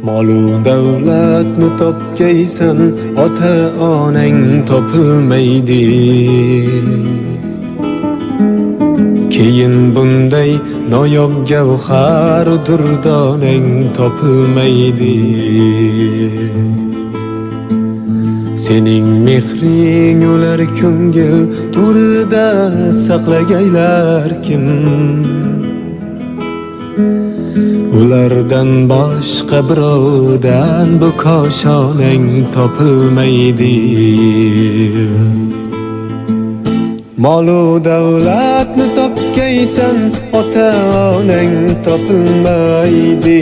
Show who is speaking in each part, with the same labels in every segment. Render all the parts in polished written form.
Speaker 1: Molu davlatni topgaysan, ota onang topilmaydi. Keyin bunday noyob gavhar durdonang topilmaydi. Sening mehring ular ko'ngil to'rida saqlagaylar kim? Ulardan boshqa birovdan bu koshonang topilmaydi. Molu davlatni topgaysan, ota onang topilmaydi.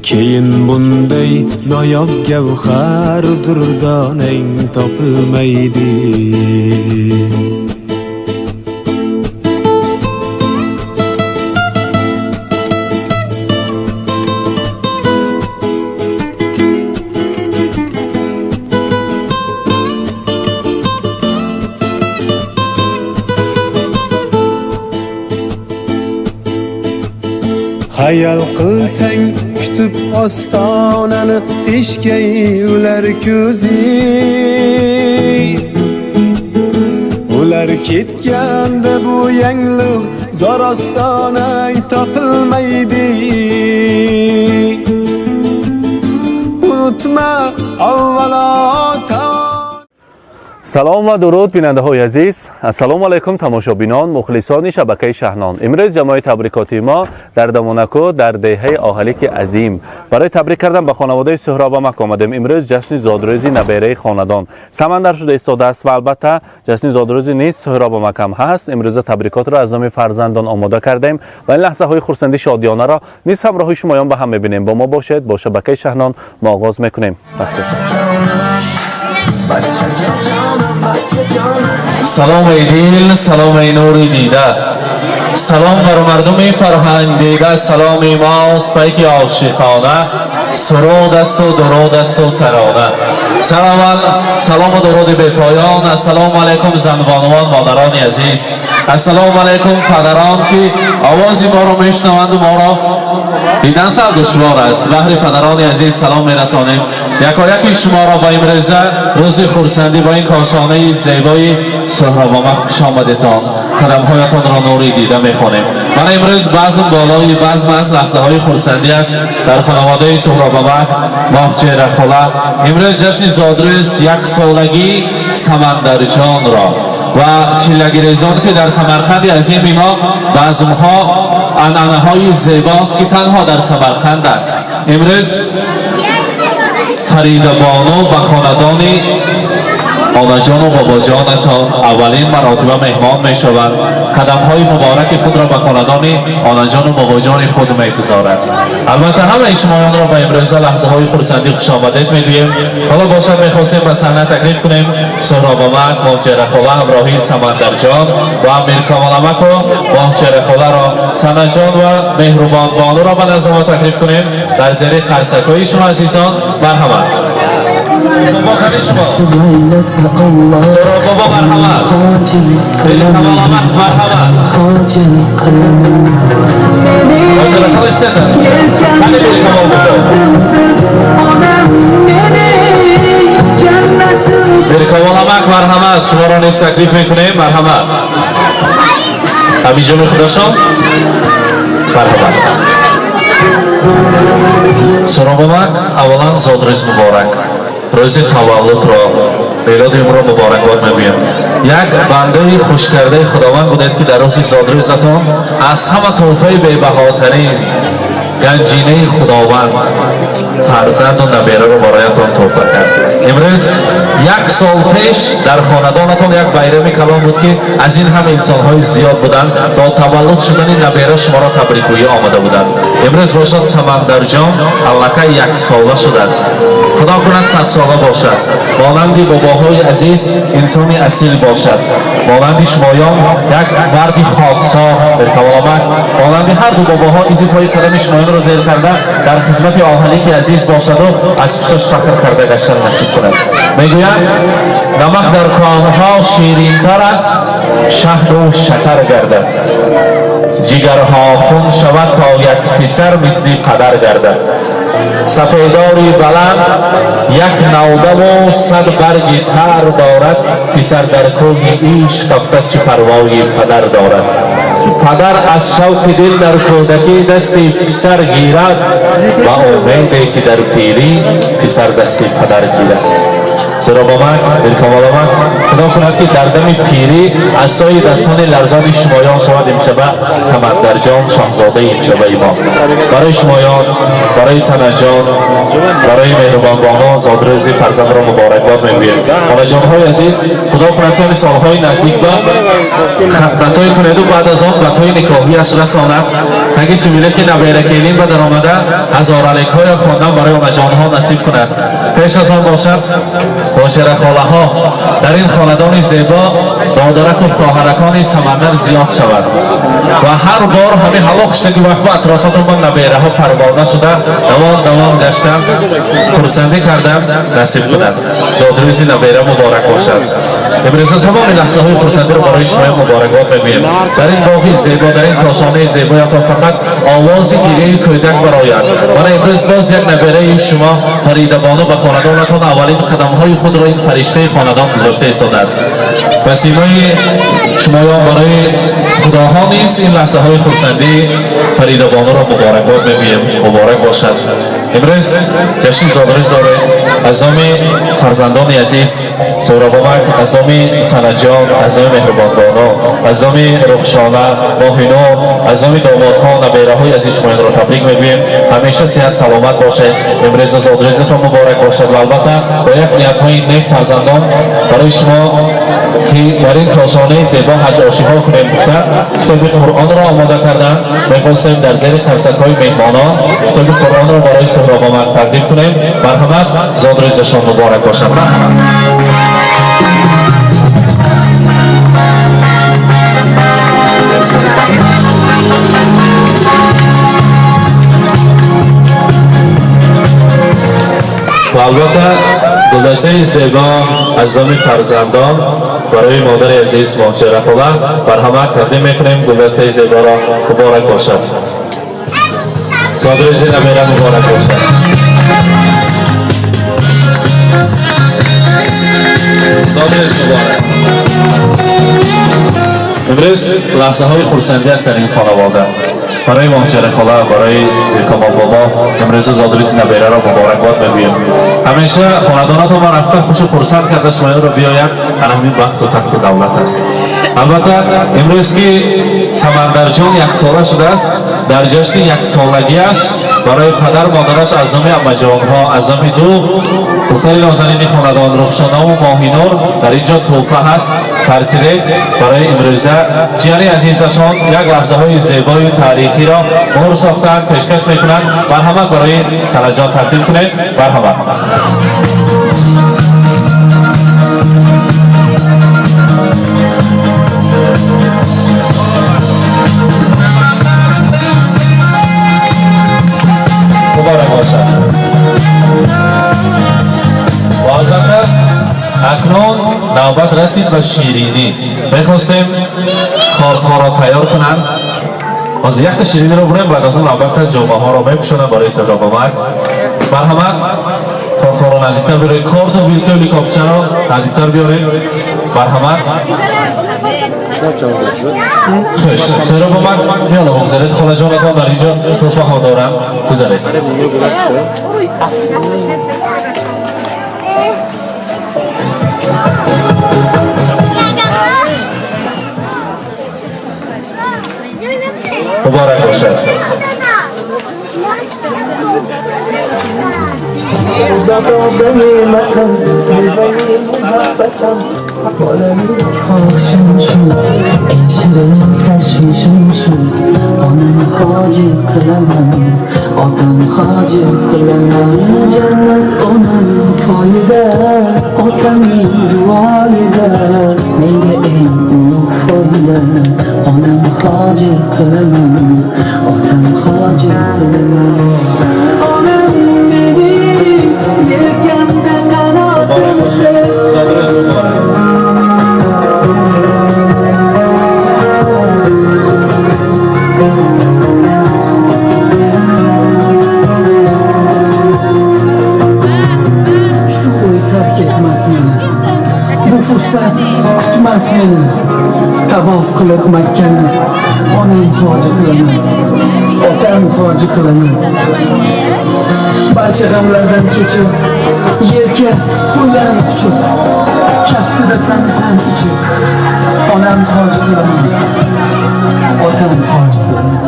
Speaker 1: Keyin bunday noyob gavhar durdonang topilmaydi. Hayal qilsang kutib ostonani, teshgay ular ko'zi. Ular ketganda bu yangliq zor ostonang topilmaydi. Unutma avvalo
Speaker 2: سلام و درود بیننده های عزیز. السلام علیکم تماشابینان مخلصان شبکه شهنان. امروز جمعی تبریکاتی ما در دمونکو در دهه آهلیک عظیم برای تبریک کردن به خانواده سهراب مک آمدیم. امروز جشن زادروزی نبیره خاندان سمندر شده ایستاده است و البته جشن زادروزی نیز سهراب مک هم هست. امروز تبریکات را از نام فرزندان آماده کردیم و این لحظه های خرسندی شادیانه را نیز همراه شمایان به هم میبینیم. با ما باشید. با شبکه شهنان ما آغاز میکنیم.
Speaker 3: سلام ای دل، سلام ای نور دیده، سلام بر مردم فرهنگ دیده. سلام ماست پیک عاشقانه، سرود است و درود است و ترانه. سلام و درود به پایان. السلام علیکم زنبانوان مادران عزیز، السلام علیکم پدران که آواز ما رو میشنوند و ما را دیدن سر دشوار است. بهر پدران عزیز سلام میرسانیم. یکایک شما را با امروزه روز خرسندی با این کاشانه زیبای سهراب مک خوش آمدید. قدم‌هایتان را نوری دیده می‌خوانیم. من امروز بزم بالای بزم از لحظه های خرسندی است در خانواده سهراب مک ماه چهره‌خلا. امروز جشن زادروز یک سالگی سمندر جان را و چیلگی ریزان که در سمرقند عظیم ما بزم‌ها عنعنه‌های زیباست که تنها در سمرقند است. امروز فریده بانو و خاندان آنا جان و بابا جانشان اولین مراتبه مهمان می شوند. قدم های مبارک خود را به خاندان آنا جان و بابا جان خود می گذارند. البته همه شمایان را به امروز لحظه های خرسندی خوش آمدید می گوییم. حالا باشد می خواستیم به صحنه تکلیف کنیم سهراب مک ماه چهره‌خلا همراهی سمندر جان و امیر کامال مک و ماه چهره‌خلا را سنا جان و مهربان بانو را به نظر تکلیف کنیم در زیر قرصک‌های شما عزیزان. مرحبا بابا خیلی شما بابا مرحبا خیلی کمالامت مرحبا باشه خیلی ست است خیلی بیلی کمال بیلی کمالامت مرحبا شما را نیست تکلیف میکنیم. مرحبا همینجا میخودشان مرحبا سهراب مک اولا زادروز مبارک، روز تولد را میلاد امرو مبارکباد میگویم. یک بنده خوش کرده خداوند بودید که در روز زادروزتان از همه تحفه بی‌بهاترین گنجینه خداوند فرزند و نبیره رو برایتان تحفه کرد. امروز یک سال پیش در خاندانتان یک بیرمی کلان بود که از این هم انسان‌های زیاد بودند با تولد شدن نبیره شما را تبریک‌گویی آمده بودند. امروز باشد سمندر جان الکی یک ساله شده است. خدا کند 100 ساله باشد. مانند باباهای عزیز انسانی اصیل باشد. مانند شمایان یک مرد خاکسار در کمال مک. مانند هر دو باباها ایزی پای قدم شمایان را زیر کرده در خدمت آهلیک عزیز باشد و از پیشش فخر کرده گشتن نصیب کند. میگویند نمک در کانها شیرین‌تر از شهد و شکر گردد. جگرها خون شود تا یک پسر مثل پدر گردد. سفیداری بلند یک نودم و صد برگی تر دارد، پسر در کوه عشق افتد چه پروای پدر دارد. پدر از شوق دل در کودکی دست پسر گیرد و امیدی که در پیری پسر دست پدر گیرد. زیرا با من دلکمال من خدا کند که در دم پیری از سای دستان لرزان شمایان شود امشبه سمندر جان شاهزاده امشبه ما. برای شمایان، برای سند جان، برای مهربان بانان زادروز فرزند را مبارکباد میگویم. خانه جان های عزیز، خدا کند که سالهای نزدیک به خدمت‌های کند و بعد از آن خدمت‌های نکاحی‌اش رساند. اگه چه میله که نبیره کلیم به در آمده هزار علیک‌های خواندن برای آن جان ها نصیب کند. پیش از آن باشد باشر خاله ها در این خاندان زیبا دادرک و خواهرکان سمندر زیاد شود و هر بار همه حلاق شده که وقت اطرافاتون با نبیره ها پروانه شده دوام گشتن خرسندی کردن نصیب کند. زادروز نبیره مبارک باشد. امروز تمام لحظه های خرسندی رو برای شما مبارکباد میگویم. در این باغی زیبا، در این کاشانه زیبا تا فقط آواز گریه کودک برآید. من امروز باز یک نبیره شما فریده بانو به خاندانتان اولین قدم های خود را این فرشته خاندان گذاشته ایستاده است. وسیمای شمایان برای خداها نیست این لحظه های خرسندی فریده بانو را مبارکباد میگویم. مبارک باشد. امروز جشن زادروز داره از نام فرزندان عزیز سهراب‌آمک، از نام سند جان، از نام مهربان بانو، از نام رخشانه، ماهینور، از نام دامادها، نبیره‌های عزیز شما را تبریک میگویم. همیشه صحت سلامت باشید. امروز زادروزتان مبارک باشد و البته با یک نیت‌های نیک فرزندان برای شما که در این کاشانه زیبا حج آشی‌ها کنیم گفته کتاب قرآن را آماده کردن. می‌خواستیم در زیر ترسک‌های مهمانان کتاب قرآن را برای سهراب‌آمک تقدیم کنیم. مرحمت، زادروزشان مبارک باشد. و البته گلدسته زیبا از نام فرزندان برای مادر عزیز مهاجره خاله مرحمت تقدیم میکنیم. گلدسته زیبا را مبارک باشد. زادروز نبیره مبارک باشد. زادروز مبارک. امروز لحظه های خرسندی است در این خانواده. برای مهاجره خاله، برای کمال بابا امروز زادروز نبیره را مبارکباد میگویم. همیشه خاندانتان ما رفته خوش و خرسند کرده شما را بیاید. همین وقت و تخت و دولت است. البته امروز که سمندر جان یک ساله شده است، در جشن یک سالگیش برای پدر مادرش از نام عمه جان‌ها، از نام دو دختر نازنین خاندان رخشانه و ماهینور در اینجا تحفه هست ترتیب برای امروزه جیانی عزیزشان یک لحظه های زیبای تاریخی را مهر ساختن پیشکش میکنند. مرحمت برای سند جان تقدیم کنید. مرحمت. مبارک باشد. اکنون نوبت رسید به شیرینی. میخواستیم کارت‌ها را تیار کنند. از یک تا شیرینی رو بریم، بعد از اون نوبت جامعه ها را میپوشونند برای سهراب‌آمک. مرحمت کارت‌ها را نزدیکتر بیارید. کارت و بیلک و هلیکوپتر را نزدیکتر بیارید. مرحمت. خوش. سهراب‌آمک بیالا بگذارید. خاله جانتان در اینجا تحفه ها دارند. بگذارید. مبارک باشد.
Speaker 4: این شیرین تشویشم شد آنم خاجی قلمم آدم خاجی قلمم جنت آنم پایده آدم این دوایده میگه این اونو فایده آنم خاجی قلمم آدم خاجی قلمم آنم میبینی یکم به قناتم شد fursat kutmas meni tavof qilib Makkani onam hoji qilaman otam hoji qilaman barcha g'amlardan kechib yelka qo'ygan quchib kaftida san ichib onam hoji qilaman otam hoji qilaman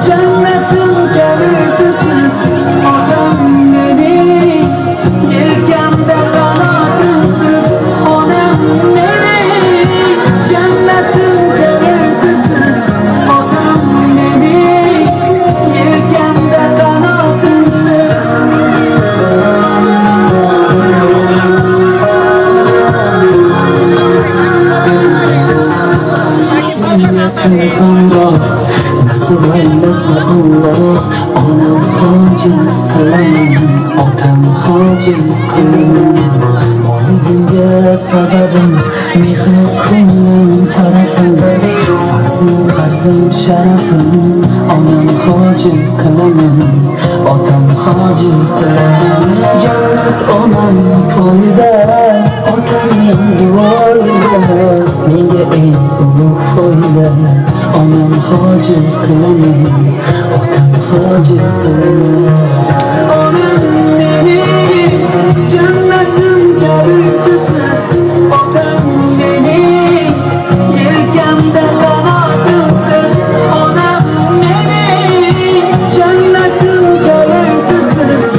Speaker 4: jannatim kalitisiz odam meni yelkamda qanotimsiz onam meni jannatim kalitisiz odam meni yelkamda qanotimsiz nasib aylasa Alloh onam hoji qilaman otam hoji qilaman oligimga sababim mehr ko'nglim tarafim farzim qarzim sharafim onam hoji qilaman otam hoji qilaman jannat onam ko'yida otamning duoida menga eng ulug' foyda onam hoji qilaman otam hoji qilaman onam meni jannatim kalitisiz otam meni yelkamda qanotimsiz onam meni jannatim kalitisiz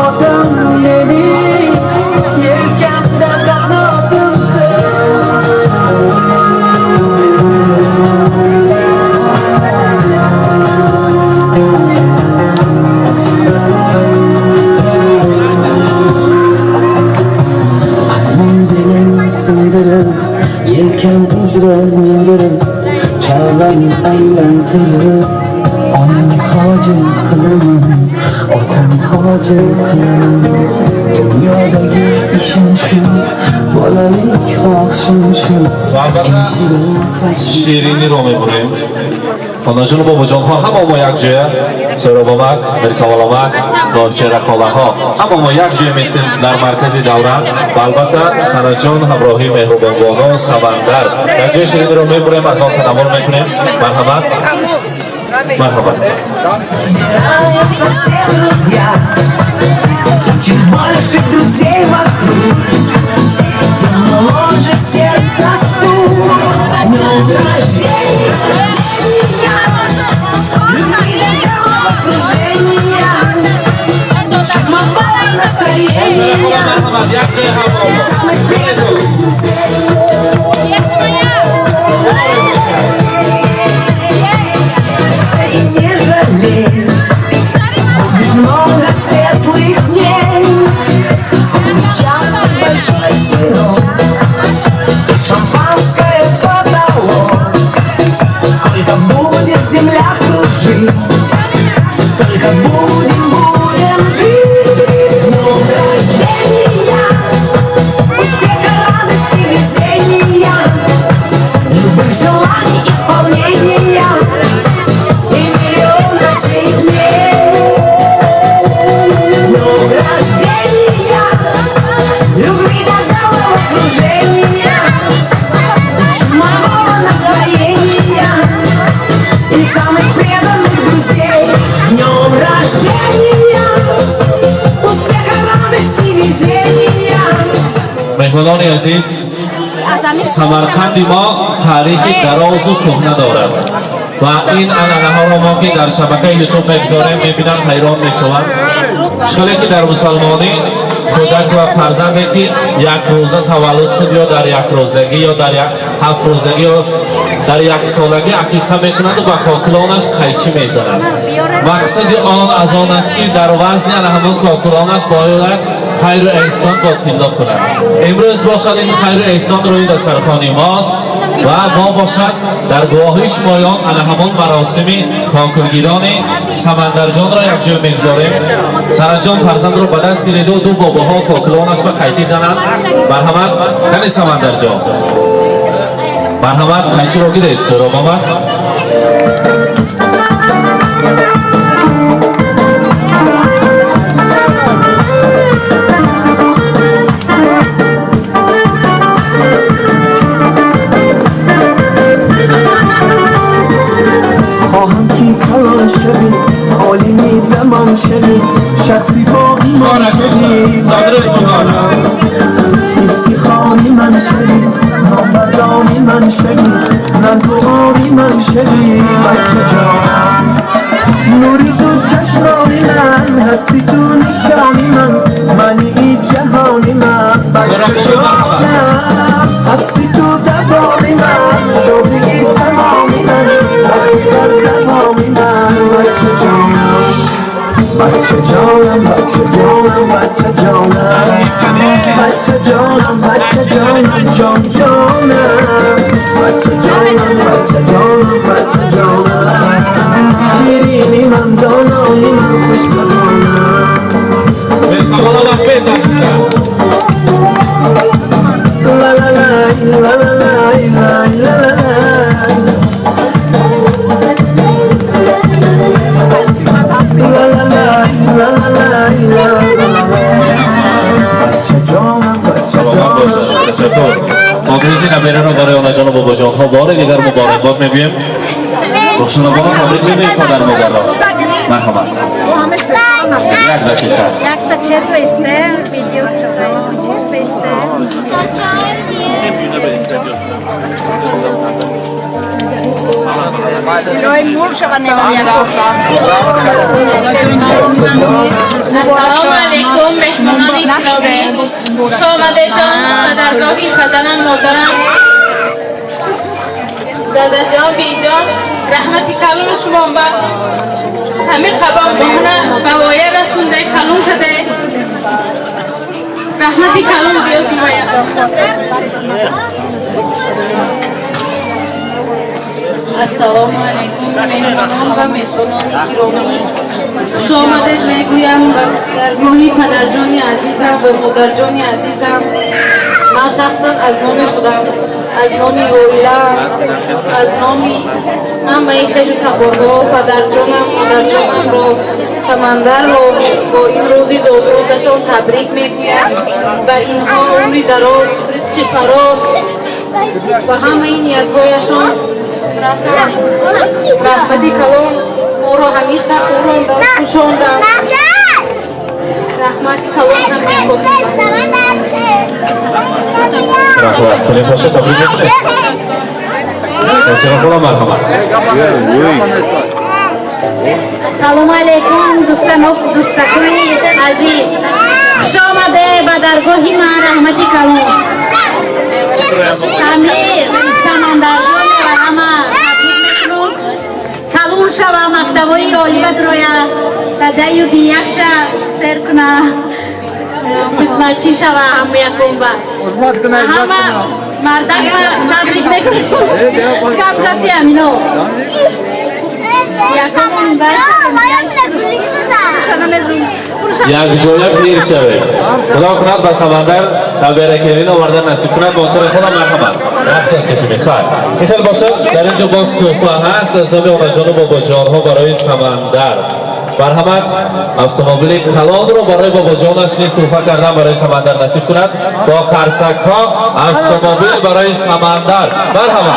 Speaker 4: otam meni yelkamda qanotimsiz yelkam uzra mindirib Ka'bani aylantirib onam hoji qilaman otam hoji qilaman dunyodagi ishim shu bolalik xohishim shu
Speaker 3: شیرینی رو می‌کنیم خانجون باباجان ها هم ما یک جای سراب آمد مرکوال آمد نارچه رکاله ها هم ما یک جای میستیم در مرکز دوره و البته سنجان همراهی مهربان بانا و سمندر در جای شیرینی رو می‌بریم از آن تنوال می‌کنیم مرحمت مرحبا
Speaker 5: Чем больше друзей вокруг, тем моложе сердце стук. С днем рождения, любви окружения, шумовое настроение, самых преданных друзей. Не жалей, будет много светлых дней. Сейчас большой пирог, шампанское потолок. Сколько будет земля кружить, столько будем жить. С днем рождения, успеха, радости, везения, любых желаний, исполнения и миллион ночей и дней. С днем рождения, любви до головокружения, шумового настроения и самых преданных друзей. С днем рождения, успеха, радости, везения.
Speaker 3: مهمانان عزیز سمرقند ما تاریخی دراز و کهنه دارد و این عنعنه ها را ما که در شبکه یوتیوب میگذاریم میبینم حیران میشوند چقدر که در مسلمانی کودک و فرزندی که یک روزه تولد شد یا در یک روزگی یا در یک 7 روزگی یا در یک سالگی عقیقه میکنند و با کاکلانش قیچی میزنند مقصد آن از آن است که در وزن همون کاکلانش باید خیر و احسان با تیلا کنند امروز باشد این خیر و احسان روی دسترخوان ماست و ما باشد در گواهی شمایان همون مراسمی کانکورگیران سمندرجان را یک جای میگذاریم سرانجام فرزند رو به دست گیرید و دو باباها کاکلانش به قیچی زنند مرحمت کنی سمندرجان مرحمت قیچی رو گیرید سراب آمد صادر اسمگانم
Speaker 4: افتخاری من شدی نامبردانی من شدی ننگواری من شدی بچه جانم نوری تو چشمانی من هستی تو نشانی من منی جهانی من بچه جانم هستی تو دوانی من شدگی تمامی من وقتی بر دوامی من بچه جانم بچه جانم بچه جانم بچه جانم بچه جانم بچه جانم جان جانم بچه جانم بچه جانم بچه جانم شیرینی من دانایی من خوش زبانم
Speaker 3: مهمانا وقت دستم
Speaker 4: لا لا لا لا لا لا لا
Speaker 3: سلامت باشد تشکر خانویزی نمیره رو برای آنها جان و بابا جان ها بار دیگر مبارکباد میگویم روشنوان تبریک میگویم پدر مادر را مرحبا یک دقیقه
Speaker 6: یک تا چه بسته ویدیو چه بسته
Speaker 7: السلام علیکم مهمانان گرامی خوش آمدید پدرگاهی پدرم مادرم دادا جان بی جان رحمتی کلون شما با همه قبام بهنه بوایه رسونده کلون کده رحمتی کلون بیاد بیاید السلام علیکم مهمانان و میزبانان گرامی خوش آمدید میگویم و درگاهی پدرجانی عزیزم و مادرجانی عزیزم من شخصا از نام خودم از نام اویلم از نام همه خیش تبارها پدرجانم مادرجانم را سمندر را با این روزی زادروزشان تبریک میگویم و اینها عمری دراز رزق فراز و همه این نیتهایشان رحمتی کلان ما را همیشه خوراندن پوشاندن رحمتی کلان هم خود
Speaker 3: مرحبا کلیم باشه تبریک میگویم چرا خدا مرحبا
Speaker 6: سلام علیکم دوستکوی عزیز خوش آمده به درگاهی من رحمتی کلان امیر سمندرجان و همه تبریک میکنم کلون شوه مکتبای عالی بدروید دده و بی یک شه سر کنه خدمتچی شوه همه یکم با همه مردک تبریک میکنم کم گفی امینو
Speaker 3: یک جویا پیر شوه خدا کند به سمندر و برکرین آوردن نصیب کند با چرا خدا مرحبا نفسش که تیمی خواهد این خیلی باشد در اینجا باز توفه هست از نام آنها جان و بابا جان ها برای سمندر مرحمت اتومبیل کلان رو برای بابا جانش نیست توفه کردن برای سمندر نصیب کند با کرسک ها اتومبیل برای سمندر مرحبا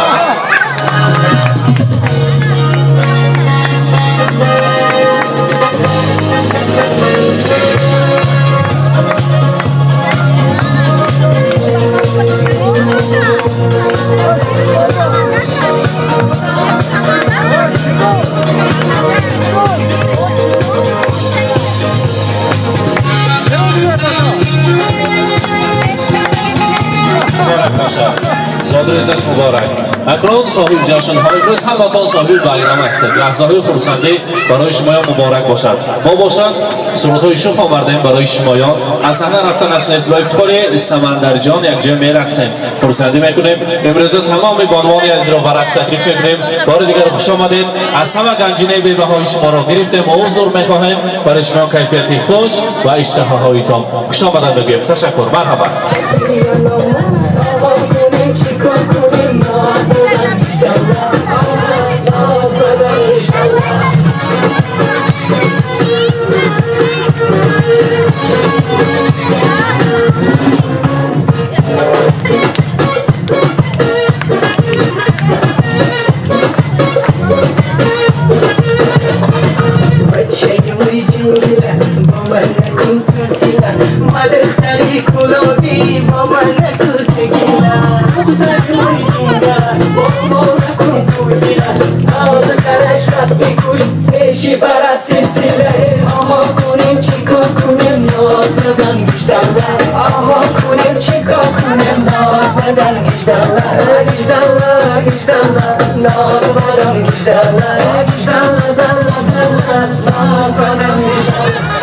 Speaker 3: زادروزش مبارک اکرام صاحب جشن های روز همتان صاحب بیرام هستید لحظه‌های خرسندی برای شمایان مبارک باشد ما باشد سرودهای شب آوردیم برای شمایان از صحنه رفتن نشناس با افتخار سمندر جان یک جای میرقصیم خرسندی میکنیم امروز تمام بانوان از را برعکس تکلیف میکنیم بار دیگر خوش آمدید از همه گنجینه به بهای شما را گرفتیم و حضور میخواهیم برای شما کیفیتی خوش و اشتهاهایتان خوش آمدید بگیم تشکر مرحبا
Speaker 5: My
Speaker 8: دختری کلابی با من نکن تگیلا دختر روی جونگا با ما نکن کویلا ناز کرش وقت بکش پیشی برات سلسله آها کنیم چیکار کنیم ناز بدن گشتالله آها کنیم چیکار کنیم ناز بدن گشتالله گشتالله گشتالله ناز بدن گشتالله گشتالله دالله دالله ناز بدن گشتالله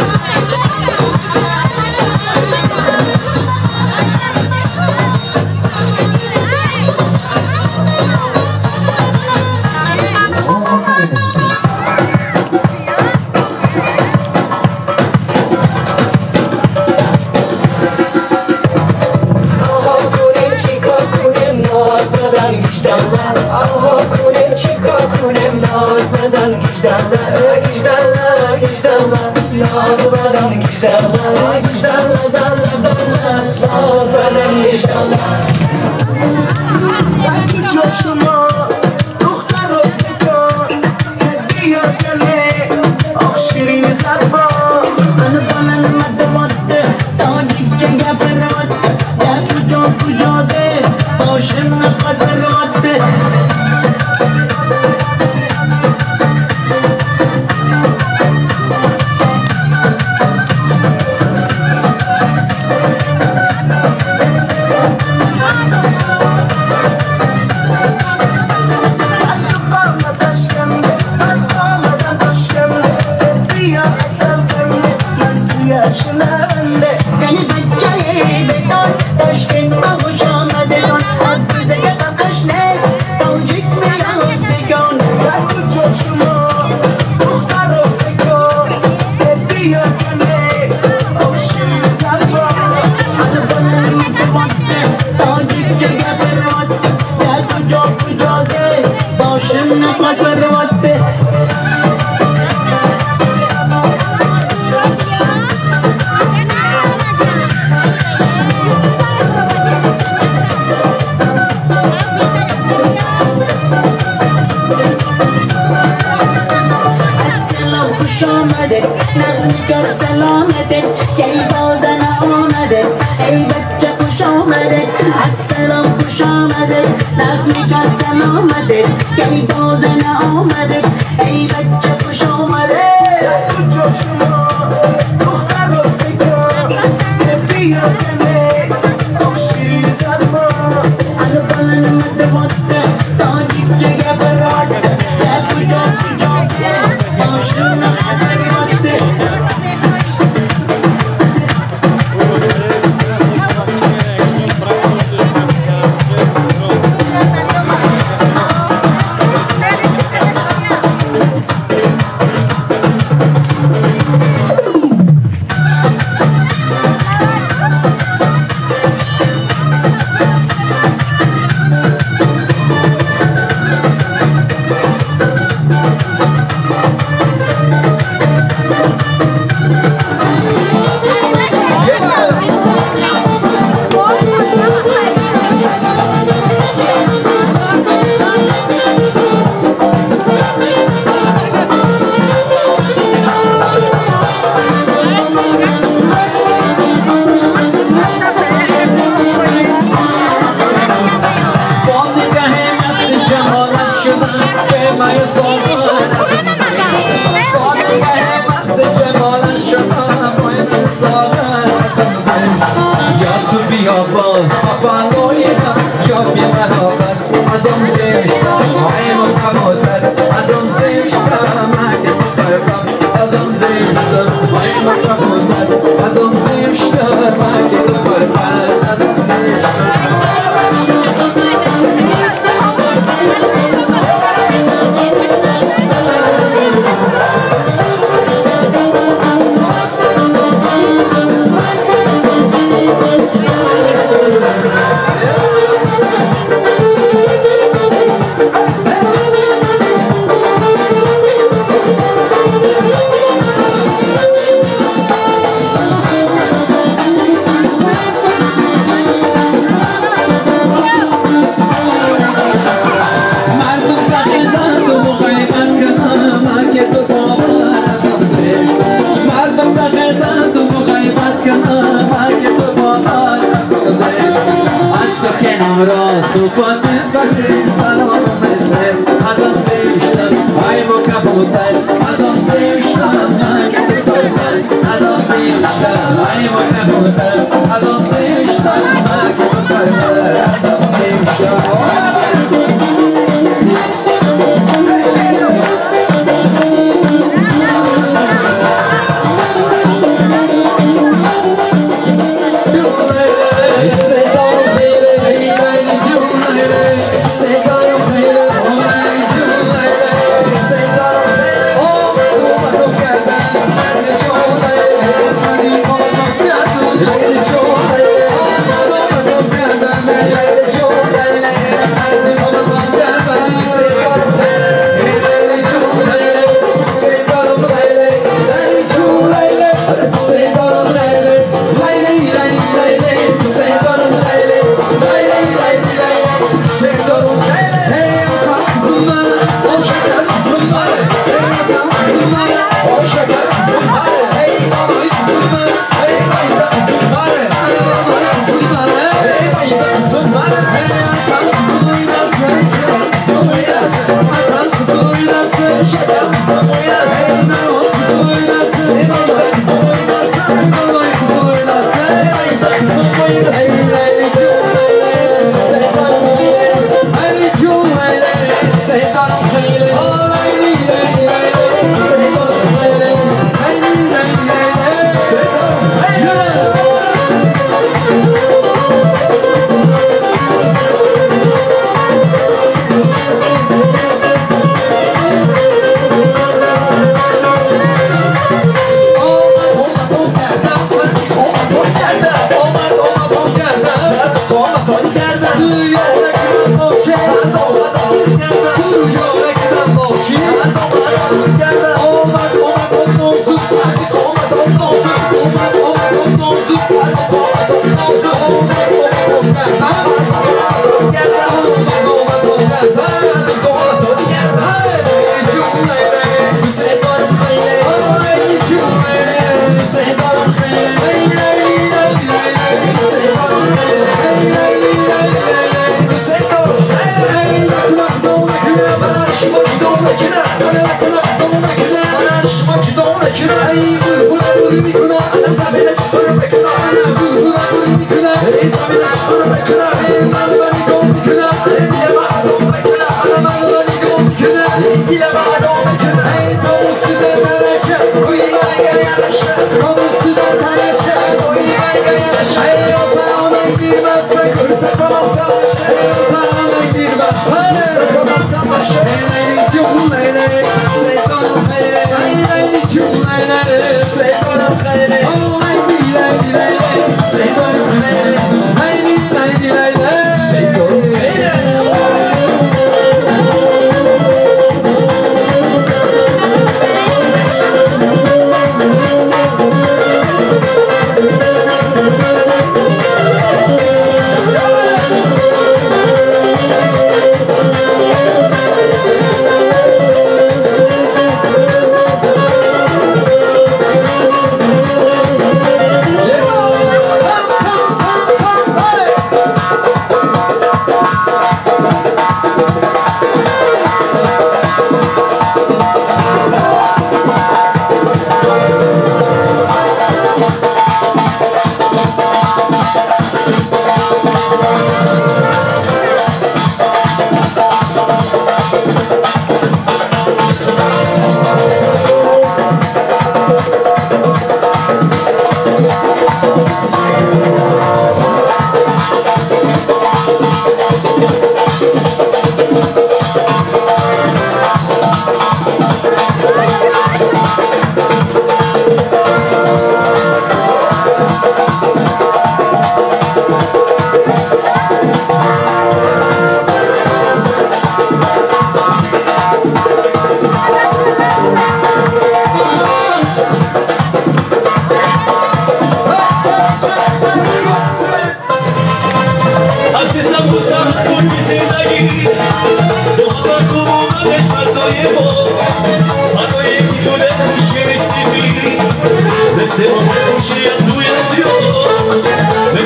Speaker 8: اگه تو با من از تو کنم را صبحات بدی سلام مثل ازم زیشتم ای با کبوتر ازم زیشتم اگه تو فرمن ازم زیشتم ای با کبوتر ازم زیشتم اگه تو فرمن ازم زیشتم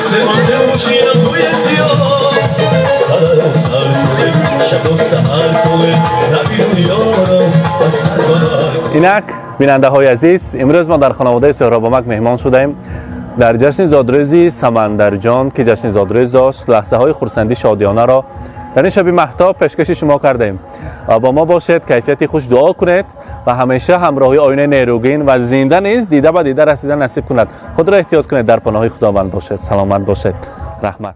Speaker 3: آسمان روشن و بوی سیاه قرار سر کنه شب و سهر کنه نبی دنیا رو از سر کنه.
Speaker 2: اینک بیننده های عزیز، امروز ما در خانواده سهرابامک مهمان شدیم در جشن زادروزی سمندرجان که جشن زادروز داشت. لحظه های خرسندی شادیانه را در این شب مهتاب پیشکش شما کردیم. با ما باشید، کیفیتی خوش دعا کنید و همیشه همراهی آینه نیروگین و زنده نیز دیده به دیده رسیدن نصیب کند. خود را احتیاط کنید، در پناه خداوند باشید. سلامت باشید. رحمت.